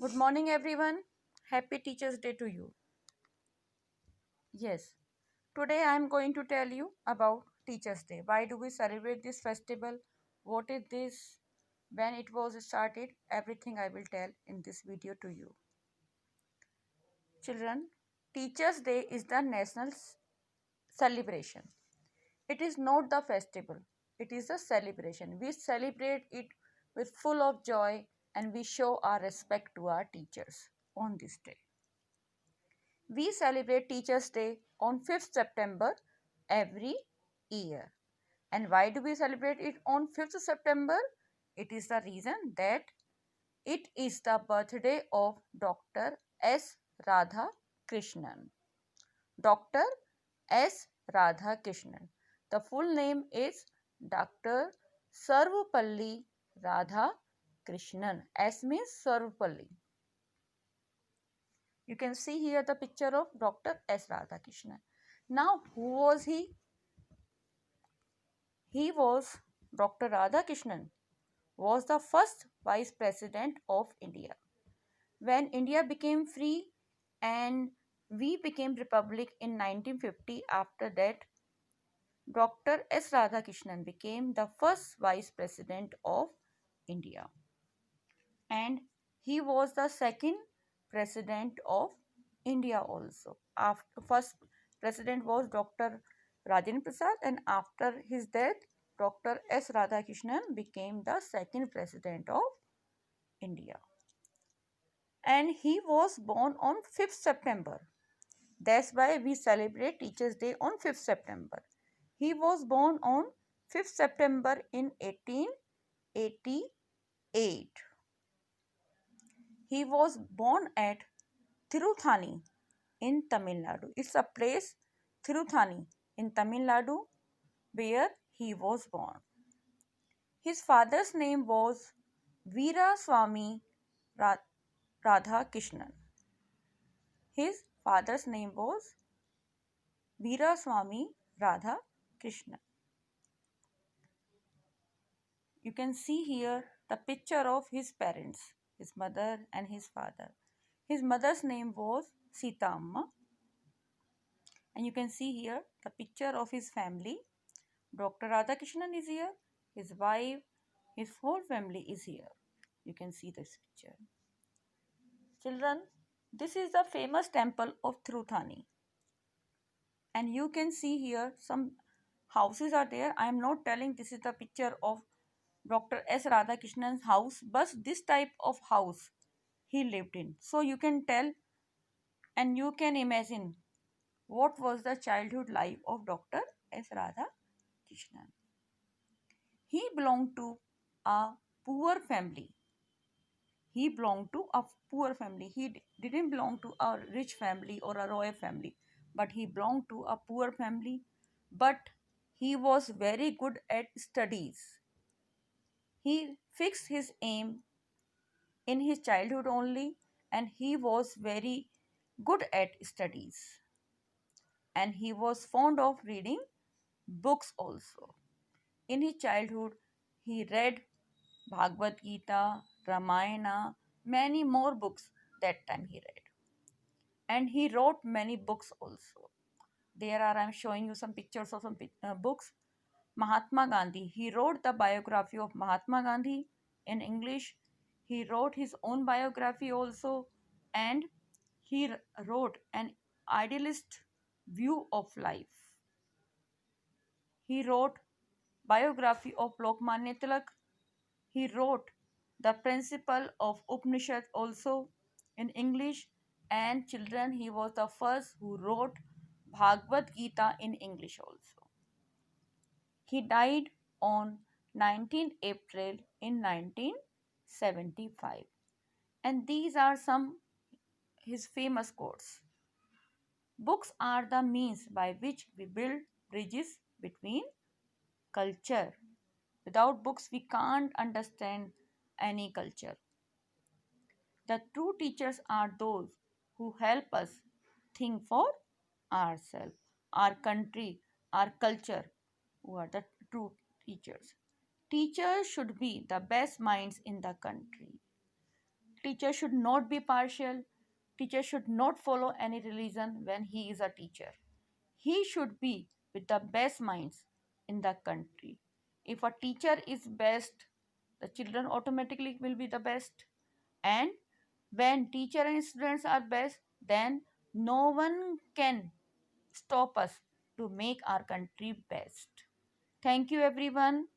Good morning, everyone. Happy Teachers' Day to you. Yes, today I am going to tell you about Teachers' Day. Why do we celebrate this festival? What is this? When it was started? Everything I will tell in this video to you. Children, Teachers' Day is the national celebration. It is not the festival, it is a celebration. We celebrate it with full of joy and we show our respect to our teachers on this day. We celebrate Teachers' Day on 5th September every year. And why do we celebrate it on 5th September? It is the reason that it is the birthday of Dr. S. Radha Krishnan. Dr. S. Radha Krishnan. The full name is Dr. Sarvapalli Radha Krishnan. S means Sarvapalli. You can see here the picture of Dr. S. Radhakrishnan. Now, who was he? He was Dr. Radhakrishnan was the first Vice President of India. When India became free and we became Republic in 1950, after that, Dr. S. Radhakrishnan became the first Vice President of India. And he was the second President of India also. After first president was Dr. Rajendra Prasad, and after his death, Dr. S. Radhakrishnan became the second president of India. And he was born on 5th September. That's why we celebrate Teachers' Day on 5th September. He was born on 5th September in 1888. He was born at Tiruthani in Tamil Nadu. It's a place, Tiruthani in Tamil Nadu, where he was born. His father's name was Veera Swami Radha Krishnan. His father's name was Veera Swami Radha Krishnan. You can see here the picture of his parents, his mother and his father. His mother's name was Sita Amma. And you can see here the picture of his family. Dr. Radhakrishnan is here, his wife, his whole family is here. You can see this picture. Children, this is the famous temple of Tiruthani. And you can see here some houses are there. I am not telling this is the picture of Dr. S. Radhakrishnan's house, but this type of house he lived in. So you can tell and you can imagine what was the childhood life of Dr. S. Radhakrishnan. He belonged to a poor family. He belonged to a poor family. He didn't belong to a rich family or a royal family, but he belonged to a poor family. But he was very good at studies. He fixed his aim in his childhood only, and he was very good at studies. And he was fond of reading books also. In his childhood, he read Bhagavad Gita, Ramayana, many more books that time he read. And he wrote many books also. There are, I'm showing you some pictures of some books. Mahatma Gandhi, he wrote the biography of Mahatma Gandhi in English. He wrote his own biography also, and he wrote an idealist view of life. He wrote biography of Lokmanya Tilak. He wrote the principle of Upanishad also in English, and children, he was the first who wrote Bhagavad Gita in English also. He died on 19 April in 1975. And these are some his famous quotes. Books are the means by which we build bridges between culture. Without books, we can't understand any culture. The true teachers are those who help us think for ourselves, our country, our culture, who are the true teachers. Teachers should be the best minds in the country. Teacher should not be partial. Teacher should not follow any religion when he is a teacher. He should be with the best minds in the country. If a teacher is best, the children automatically will be the best. And when teacher and students are best, then no one can stop us to make our country best. Thank you everyone.